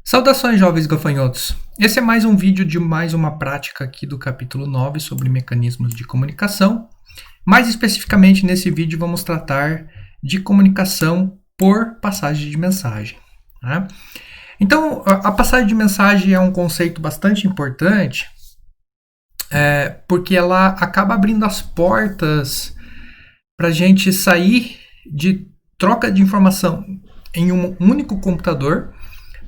Saudações, jovens gafanhotos! Esse é mais um vídeo de mais uma prática aqui do capítulo 9 sobre mecanismos de comunicação. Mais especificamente, nesse vídeo vamos tratar de comunicação por passagem de mensagem. Né? Então, a passagem de mensagem é um conceito bastante importante, porque ela acaba abrindo as portas para a gente sair de troca de informação em um único computador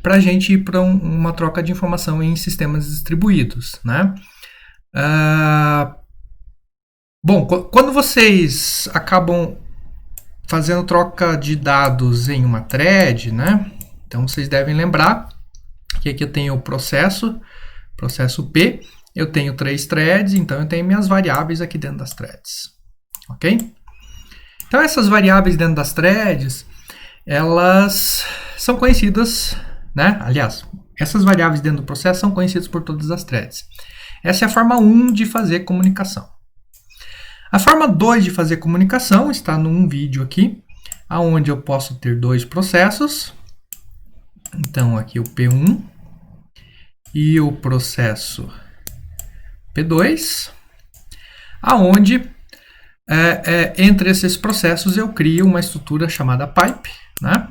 para a gente ir para uma troca de informação em sistemas distribuídos, né? Bom, quando vocês acabam fazendo troca de dados em uma thread, né? Então vocês devem lembrar que aqui eu tenho o processo P, eu tenho 3 threads, então eu tenho minhas variáveis aqui dentro das threads, ok? Então essas variáveis dentro das threads, elas são conhecidas, né? Aliás, essas variáveis dentro do processo são conhecidas por todas as threads. Essa é a forma 1 de fazer comunicação. A forma 2 de fazer comunicação está num vídeo aqui, onde eu posso ter 2 processos. Então, aqui o P1 e o processo P2, aonde entre esses processos eu crio uma estrutura chamada pipe, né?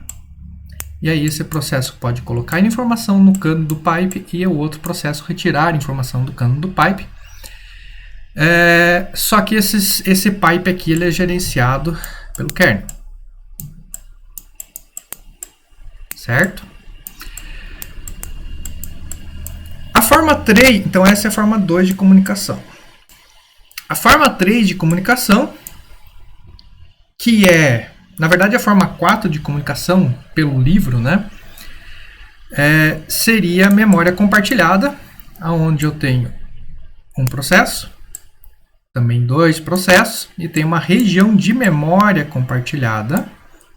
E aí esse processo pode colocar informação no cano do pipe e o outro processo retirar informação do cano do pipe. Só que esse pipe aqui ele é gerenciado pelo kernel. Certo? A forma 3, então essa é a forma 2 de comunicação. A forma 3 de comunicação, que é, na verdade, a forma 4 de comunicação pelo livro, né? Seria memória compartilhada, onde eu tenho um processo, também 2 processos, e tem uma região de memória compartilhada,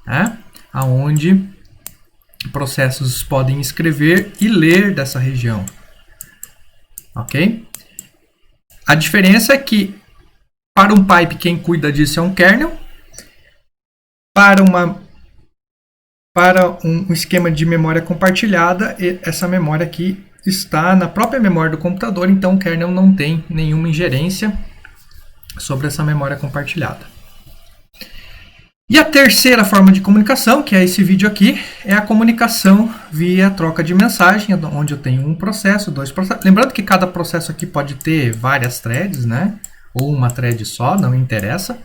né? Onde processos podem escrever e ler dessa região. Ok? A diferença é que para um pipe quem cuida disso é um kernel, para um esquema de memória compartilhada, essa memória aqui está na própria memória do computador, então o kernel não tem nenhuma ingerência sobre essa memória compartilhada. E a terceira forma de comunicação, que é esse vídeo aqui, é a comunicação via troca de mensagem, onde eu tenho um processo, 2 processos. Lembrando que cada processo aqui pode ter várias threads, né? Ou uma thread só, não interessa.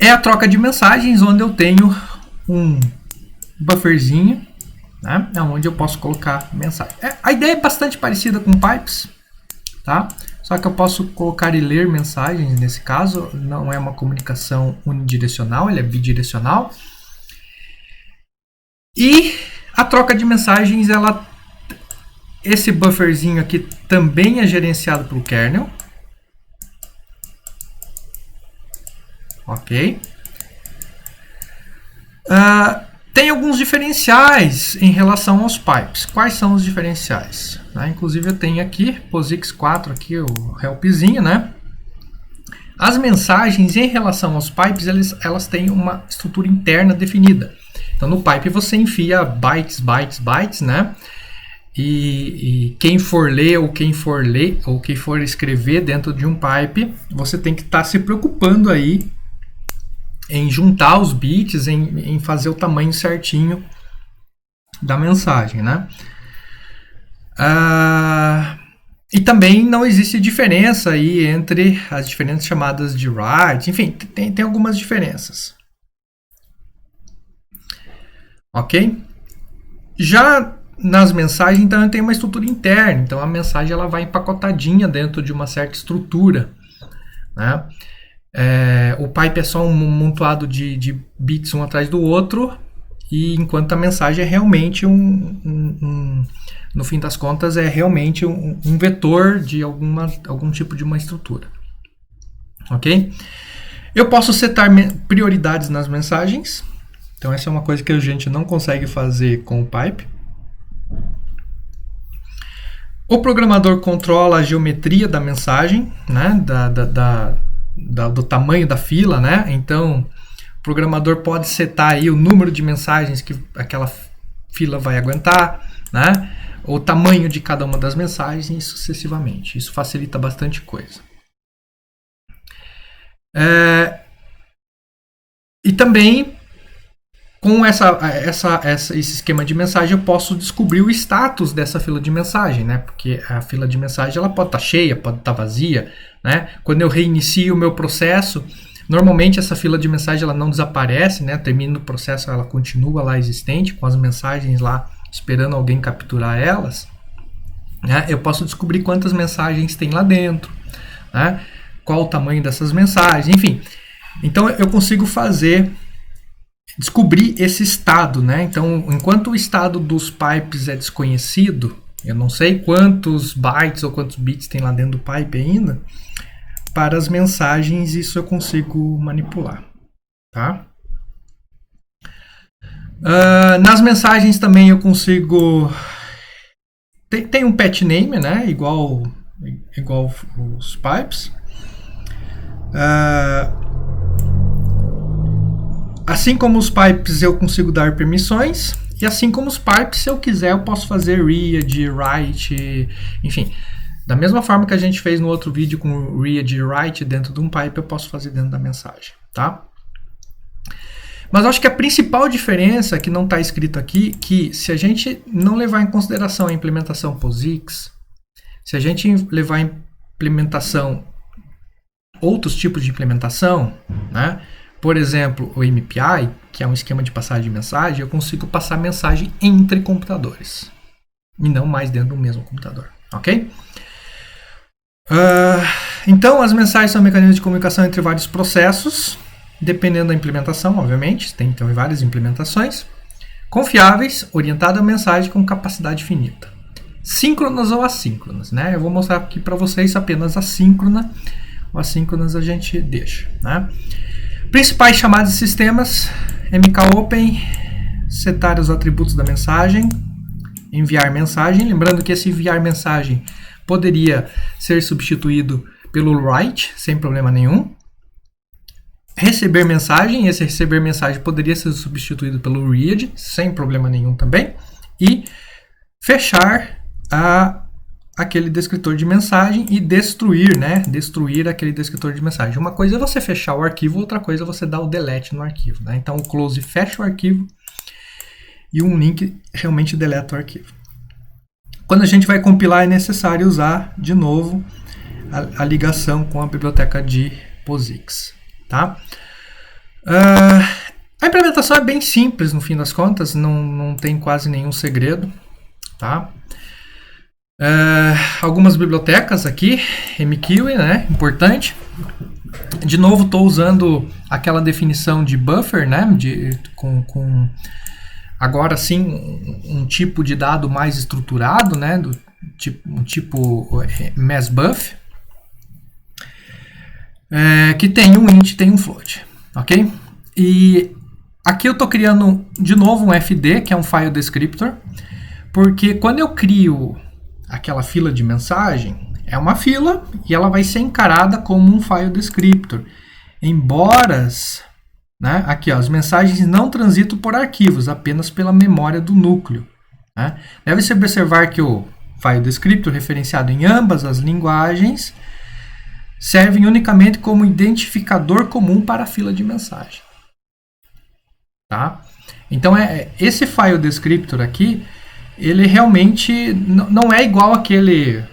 É a troca de mensagens, onde eu tenho um bufferzinho, né? Onde eu posso colocar mensagem. A ideia é bastante parecida com pipes, tá? Só que eu posso colocar e ler mensagens, nesse caso, não é uma comunicação unidirecional, ele é bidirecional. E a troca de mensagens, esse bufferzinho aqui também é gerenciado pelo kernel. Ok? Tem alguns diferenciais em relação aos pipes. Quais são os diferenciais? Inclusive eu tenho aqui, POSIX 4, aqui, o helpzinho, né? As mensagens em relação aos pipes, elas têm uma estrutura interna definida. Então no pipe você enfia bytes, bytes, bytes, né? E quem for ler ou quem for escrever dentro de um pipe, você tem que estar se preocupando aí em juntar os bits, em fazer o tamanho certinho da mensagem, né? E também não existe diferença aí entre as diferentes chamadas de write, enfim, tem algumas diferenças. Ok? Já nas mensagens, então, eu tenho uma estrutura interna, então a mensagem ela vai empacotadinha dentro de uma certa estrutura, né? O pipe é só um montoado de bits um atrás do outro, e enquanto a mensagem é realmente no fim das contas, é realmente um vetor de algum tipo de uma estrutura. Ok? Eu posso setar prioridades nas mensagens, então essa é uma coisa que a gente não consegue fazer com o pipe. O programador controla a geometria da mensagem, né? Do tamanho da fila, né? Então, o programador pode setar aí o número de mensagens que aquela fila vai aguentar, né? O tamanho de cada uma das mensagens e sucessivamente. Isso facilita bastante coisa. E também, com esse esquema de mensagem, eu posso descobrir o status dessa fila de mensagem, né? Porque a fila de mensagem ela pode estar cheia, pode estar vazia, né? Quando eu reinicio o meu processo, normalmente essa fila de mensagem ela não desaparece, né? Termina o processo, ela continua lá existente, com as mensagens lá esperando alguém capturar elas. Né? Eu posso descobrir quantas mensagens tem lá dentro, né? Qual o tamanho dessas mensagens, enfim. Então eu consigo descobrir esse estado, né? Então, enquanto o estado dos pipes é desconhecido, eu não sei quantos bytes ou quantos bits tem lá dentro do pipe ainda, para as mensagens isso eu consigo manipular, tá? Nas mensagens também eu consigo... Tem um pet name, né? Igual os pipes. Assim como os pipes eu consigo dar permissões, e assim como os pipes, se eu quiser, eu posso fazer read, write, enfim. Da mesma forma que a gente fez no outro vídeo com read e write dentro de um pipe, eu posso fazer dentro da mensagem, tá? Mas eu acho que a principal diferença que não está escrito aqui, que se a gente não levar em consideração a implementação POSIX, se a gente levar em implementação outros tipos de implementação, né? Por exemplo, o MPI, que é um esquema de passagem de mensagem, eu consigo passar mensagem entre computadores e não mais dentro do mesmo computador, ok? Então, as mensagens são mecanismos de comunicação entre vários processos, dependendo da implementação, obviamente, tem então várias implementações, confiáveis, orientadas a mensagem com capacidade finita, síncronas ou assíncronas, né? Eu vou mostrar aqui para vocês apenas a síncrona, o assíncronas a gente deixa, né? Principais chamadas de sistemas: mkopen, setar os atributos da mensagem, enviar mensagem. Lembrando que esse enviar mensagem poderia ser substituído pelo write, sem problema nenhum. Receber mensagem, esse receber mensagem poderia ser substituído pelo read, sem problema nenhum também. E fechar aquele descritor de mensagem e destruir, né? Destruir aquele descritor de mensagem. Uma coisa é você fechar o arquivo, outra coisa é você dar o delete no arquivo, né? Então o close fecha o arquivo e um link realmente deleta o arquivo. Quando a gente vai compilar é necessário usar de novo a ligação com a biblioteca de POSIX, tá? A implementação é bem simples no fim das contas, não tem quase nenhum segredo, tá? Algumas bibliotecas aqui, MQuery, né? Importante. De novo, estou usando aquela definição de buffer, né? Com agora sim um tipo de dado mais estruturado, né? Um tipo massbuf, que tem um int, tem um float, ok? E aqui eu estou criando de novo um fd, que é um file descriptor, porque quando eu crio aquela fila de mensagem, é uma fila e ela vai ser encarada como um file descriptor. Embora, né, aqui ó, as mensagens não transitam por arquivos, apenas pela memória do núcleo. Né? Deve-se observar que o file descriptor referenciado em ambas as linguagens serve unicamente como identificador comum para a fila de mensagem. Tá? Então esse file descriptor aqui, ele realmente não é igual aquele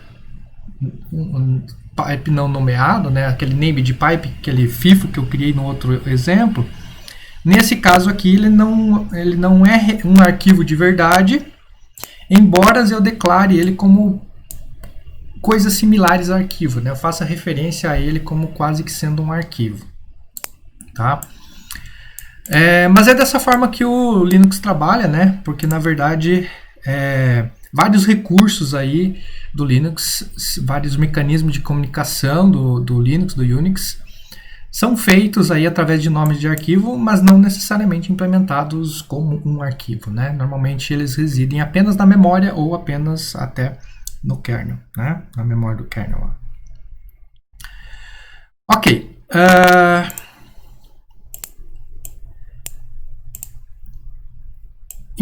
pipe não nomeado, né? Aquele name de pipe, aquele FIFO que eu criei no outro exemplo. Nesse caso aqui, ele não é um arquivo de verdade, embora eu declare ele como coisas similares a arquivo, né? Eu faça referência a ele como quase que sendo um arquivo. Tá? Mas é dessa forma que o Linux trabalha, né? Porque na verdade vários recursos aí do Linux, vários mecanismos de comunicação do Linux, do Unix, são feitos aí através de nomes de arquivo, mas não necessariamente implementados como um arquivo, né? Normalmente eles residem apenas na memória ou apenas até no kernel, né? Na memória do kernel lá. Ok.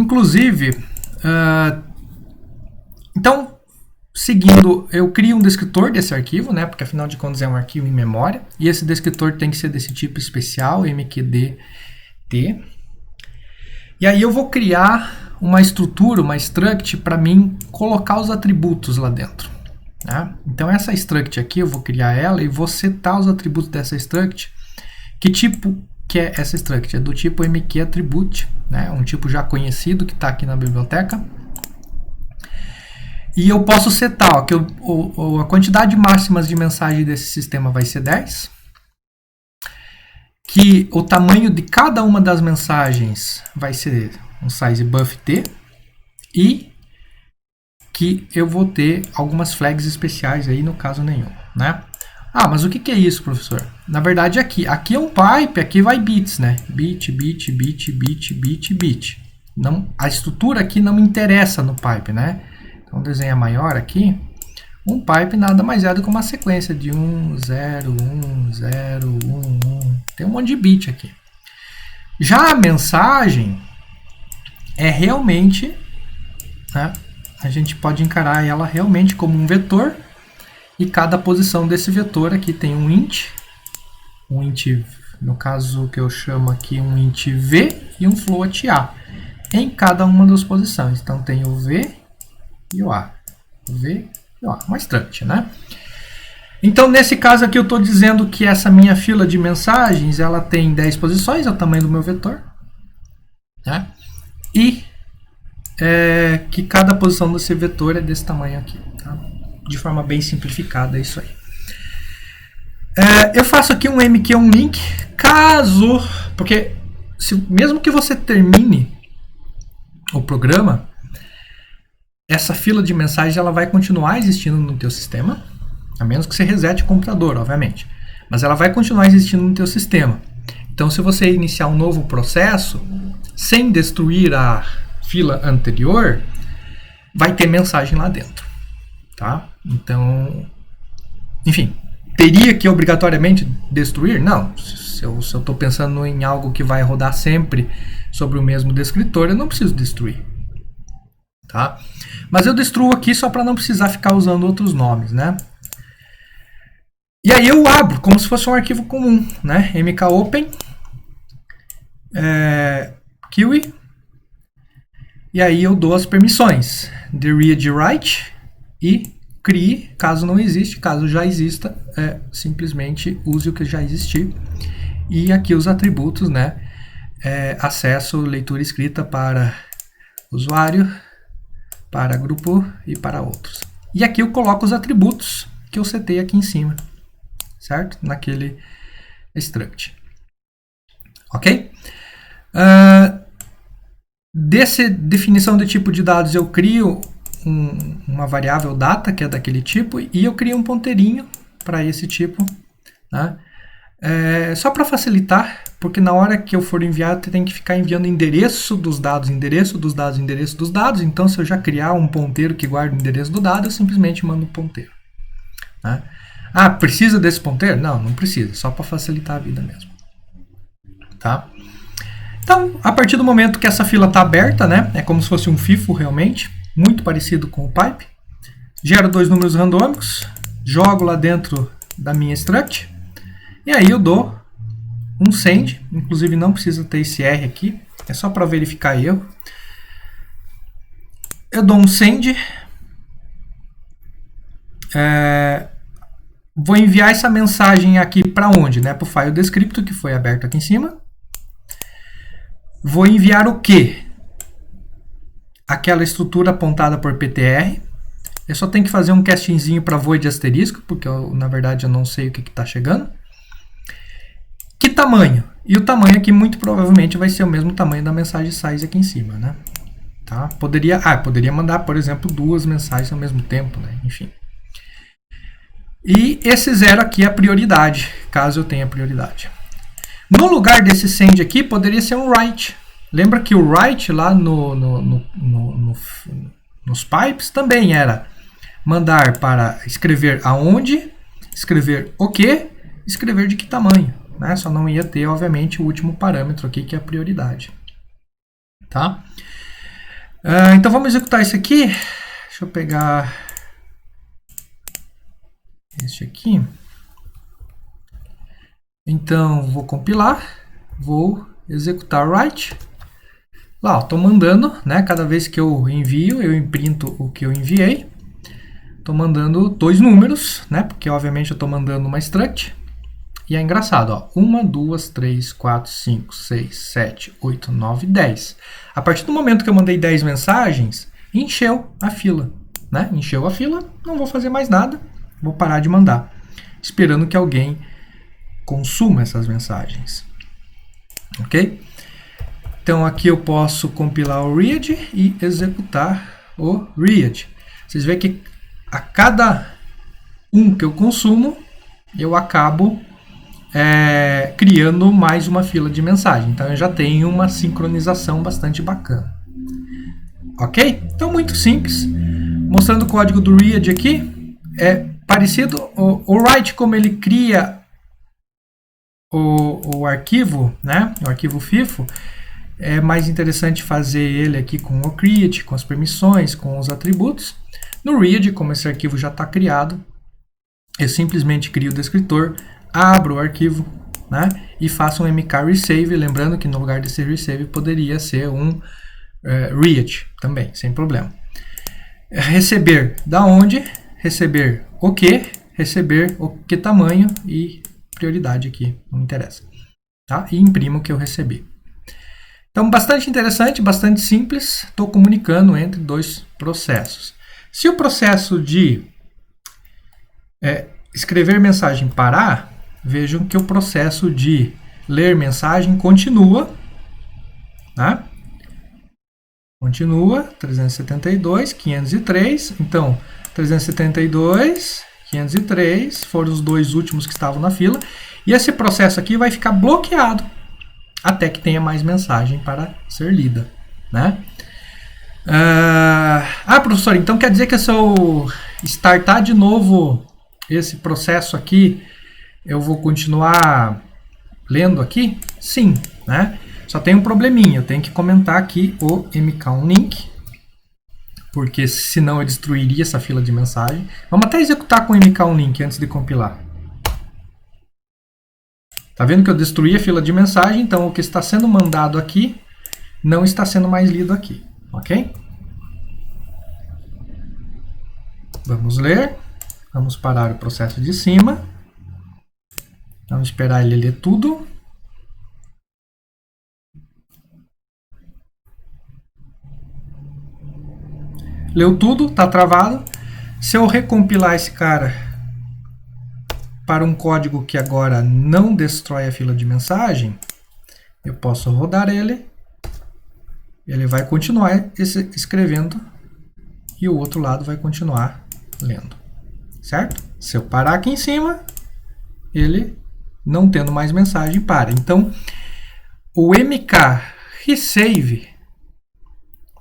Inclusive, então, seguindo, eu crio um descritor desse arquivo, né? Porque afinal de contas é um arquivo em memória. E esse descritor tem que ser desse tipo especial, mqdt. E aí eu vou criar uma estrutura, uma struct, para mim colocar os atributos lá dentro. Tá? Então essa struct aqui, eu vou criar ela e vou setar os atributos dessa struct. Que tipo que é essa struct? É do tipo mqAttribute, né? Um tipo já conhecido que está aqui na biblioteca. E eu posso setar ó, que a quantidade máxima de mensagem desse sistema vai ser 10. Que o tamanho de cada uma das mensagens vai ser um size buff t. E que eu vou ter algumas flags especiais aí, no caso nenhum, né? Ah, mas o que é isso, professor? Na verdade, aqui é um pipe, aqui vai bits, né? Bit, bit, bit, bit, bit, bit. Não, a estrutura aqui não me interessa no pipe, né? Então, desenho maior aqui. Um pipe nada mais é do que uma sequência de 1, 0, 1, 0, 1, 1. Tem um monte de bit aqui. Já a mensagem é realmente, né? A gente pode encarar ela realmente como um vetor. E cada posição desse vetor aqui tem um int, no caso que eu chamo aqui um int v e um float a, em cada uma das posições. Então tem o v e o a, uma struct, né? Então nesse caso aqui eu estou dizendo que essa minha fila de mensagens, ela tem 10 posições, é o tamanho do meu vetor, né? E que cada posição desse vetor é desse tamanho aqui, tá? De forma bem simplificada, é isso aí. Eu faço aqui um mq-onLink, caso... Porque mesmo que você termine o programa, essa fila de mensagens ela vai continuar existindo no teu sistema, a menos que você resete o computador, obviamente. Mas ela vai continuar existindo no teu sistema. Então, se você iniciar um novo processo, sem destruir a fila anterior, vai ter mensagem lá dentro. Tá? Então, enfim, teria que obrigatoriamente destruir? Não. Se eu estou pensando em algo que vai rodar sempre sobre o mesmo descritor, eu não preciso destruir. Tá? Mas eu destruo aqui só para não precisar ficar usando outros nomes, né? E aí eu abro como se fosse um arquivo comum, né? mkopen kiwi, e aí eu dou as permissões de read write e crie, caso não existe, caso já exista, simplesmente use o que já existir. E aqui os atributos, né? Acesso, leitura e escrita para usuário, para grupo e para outros. E aqui eu coloco os atributos que eu setei aqui em cima, certo? Naquele struct. Ok? Dessa definição de tipo de dados eu crio uma variável data, que é daquele tipo, e eu crio um ponteirinho para esse tipo, né? Só para facilitar, porque na hora que eu for enviar, tem que ficar enviando endereço dos dados, endereço dos dados, endereço dos dados. Então, se eu já criar um ponteiro que guarda o endereço do dado, eu simplesmente mando um ponteiro, né? Ah, precisa desse ponteiro? Não, não precisa, só para facilitar a vida mesmo. Tá? Então, a partir do momento que essa fila está aberta, né? É como se fosse um FIFO realmente, muito parecido com o pipe. Gero 2 números randômicos, jogo lá dentro da minha struct, e aí eu dou um send, inclusive não precisa ter esse R aqui, é só para verificar erro. Eu dou um send, vou enviar essa mensagem aqui para onde? Né? Para o file descriptor, que foi aberto aqui em cima. Vou enviar o quê? Aquela estrutura apontada por PTR. Eu só tenho que fazer um castingzinho para void asterisco, porque na verdade eu não sei o que está chegando. Que tamanho? E o tamanho aqui muito provavelmente vai ser o mesmo tamanho da mensagem size aqui em cima, né? Tá? Poderia mandar, por exemplo, 2 mensagens ao mesmo tempo, né? Enfim. E esse 0 aqui é a prioridade, caso eu tenha prioridade. No lugar desse send aqui, poderia ser um write. Lembra que o write lá nos pipes também era mandar para escrever aonde, escrever o que, escrever de que tamanho, né? Só não ia ter, obviamente, o último parâmetro aqui, que é a prioridade. Tá? Então vamos executar isso aqui. Deixa eu pegar este aqui. Então vou compilar, vou executar write. Lá, estou mandando, né? Cada vez que eu envio, eu imprinto o que eu enviei. Estou mandando 2 números, né? Porque obviamente eu estou mandando uma struct. E é engraçado, ó. 1, 2, 3, 4, 5, 6, 7, 8, 9, 10. A partir do momento que eu mandei 10 mensagens, encheu a fila, né? Encheu a fila, não vou fazer mais nada, vou parar de mandar, esperando que alguém consuma essas mensagens. Ok? Então aqui eu posso compilar o read e executar o read. Vocês veem que a cada um que eu consumo, eu acabo criando mais uma fila de mensagem. Então eu já tenho uma sincronização bastante bacana. Ok? Então muito simples. Mostrando o código do read aqui. É parecido. O write, como ele cria o arquivo, né? O arquivo FIFO. É mais interessante fazer ele aqui com o create, com as permissões, com os atributos. No read, como esse arquivo já está criado, eu simplesmente crio o descritor, abro o arquivo, né, e faço um mk resave, lembrando que no lugar desse resave poderia ser um read também, sem problema. Receber da onde, receber o que tamanho e prioridade aqui, não interessa. Tá? E imprimo o que eu recebi. Então, bastante interessante, bastante simples, estou comunicando entre 2 processos. Se o processo de escrever mensagem parar, vejam que o processo de ler mensagem continua, né? Continua, 372, 503, então 372, 503 foram os 2 últimos que estavam na fila, e esse processo aqui vai ficar bloqueado até que tenha mais mensagem para ser lida, né? Professor, então quer dizer que se eu startar de novo esse processo aqui, eu vou continuar lendo aqui? Sim, né? Só tem um probleminha, eu tenho que comentar aqui o mkownlink, porque senão eu destruiria essa fila de mensagem. Vamos até executar com o mkownlink antes de compilar. Tá vendo que eu destruí a fila de mensagem, então o que está sendo mandado aqui não está sendo mais lido aqui, ok? Vamos ler, vamos parar o processo de cima, vamos esperar ele ler tudo. Leu tudo, está travado. Se eu recompilar esse cara para um código que agora não destrói a fila de mensagem, eu posso rodar ele, ele vai continuar escrevendo e o outro lado vai continuar lendo, certo? Se eu parar aqui em cima, ele, não tendo mais mensagem, para. Então, o mk resave,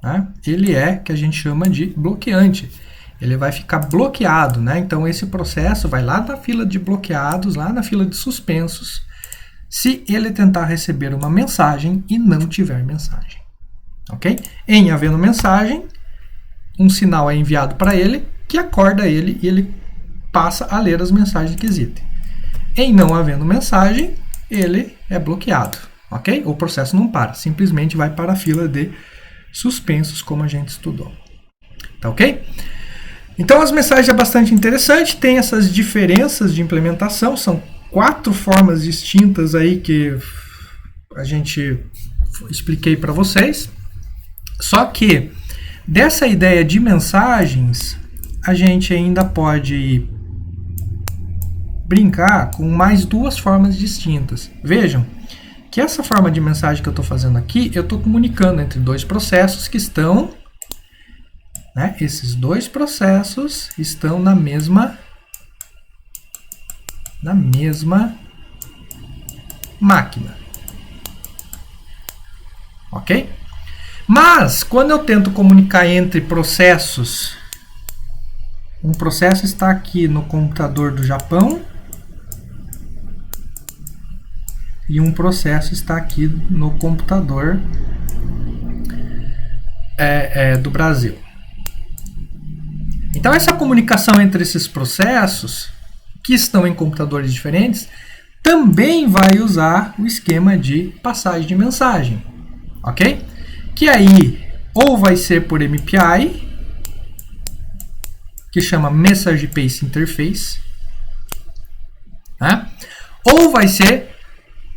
né, ele é que a gente chama de bloqueante. Ele vai ficar bloqueado, né? Então esse processo vai lá na fila de bloqueados, lá na fila de suspensos, se ele tentar receber uma mensagem e não tiver mensagem, ok? Em havendo mensagem, um sinal é enviado para ele, que acorda ele e ele passa a ler as mensagens que existem. Em não havendo mensagem, ele é bloqueado, ok? O processo não para, simplesmente vai para a fila de suspensos, como a gente estudou. Tá ok? Então as mensagens é bastante interessante, tem essas diferenças de implementação, são 4 formas distintas aí que a gente expliquei para vocês. Só que dessa ideia de mensagens, a gente ainda pode brincar com mais 2 formas distintas. Vejam que essa forma de mensagem que eu estou fazendo aqui, eu estou comunicando entre 2 processos que estão, né, esses 2 processos estão na mesma máquina. Ok? Mas, quando eu tento comunicar entre processos, um processo está aqui no computador do Japão e um processo está aqui no computador do Brasil. Então, essa comunicação entre esses processos, que estão em computadores diferentes, também vai usar o esquema de passagem de mensagem, ok? Que aí, ou vai ser por MPI, que chama Message Path Interface, né? Ou vai ser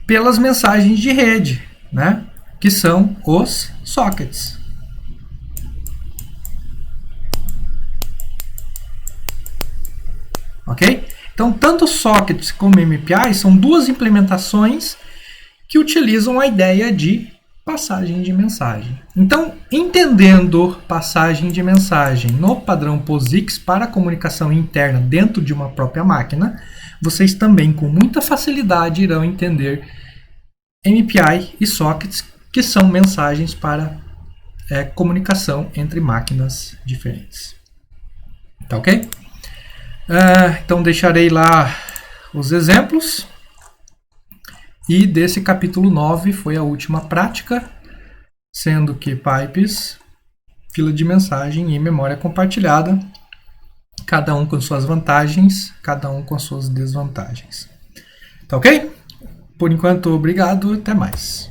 pelas mensagens de rede, né? Que são os sockets. Ok? Então, tanto sockets como MPI são duas implementações que utilizam a ideia de passagem de mensagem. Então, entendendo passagem de mensagem no padrão POSIX para comunicação interna dentro de uma própria máquina, vocês também com muita facilidade irão entender MPI e sockets, que são mensagens para comunicação entre máquinas diferentes. Tá ok? Então deixarei lá os exemplos. E desse capítulo 9 foi a última prática, sendo que pipes, fila de mensagem e memória compartilhada, cada um com suas vantagens, cada um com suas desvantagens. Tá ok? Por enquanto, obrigado, até mais.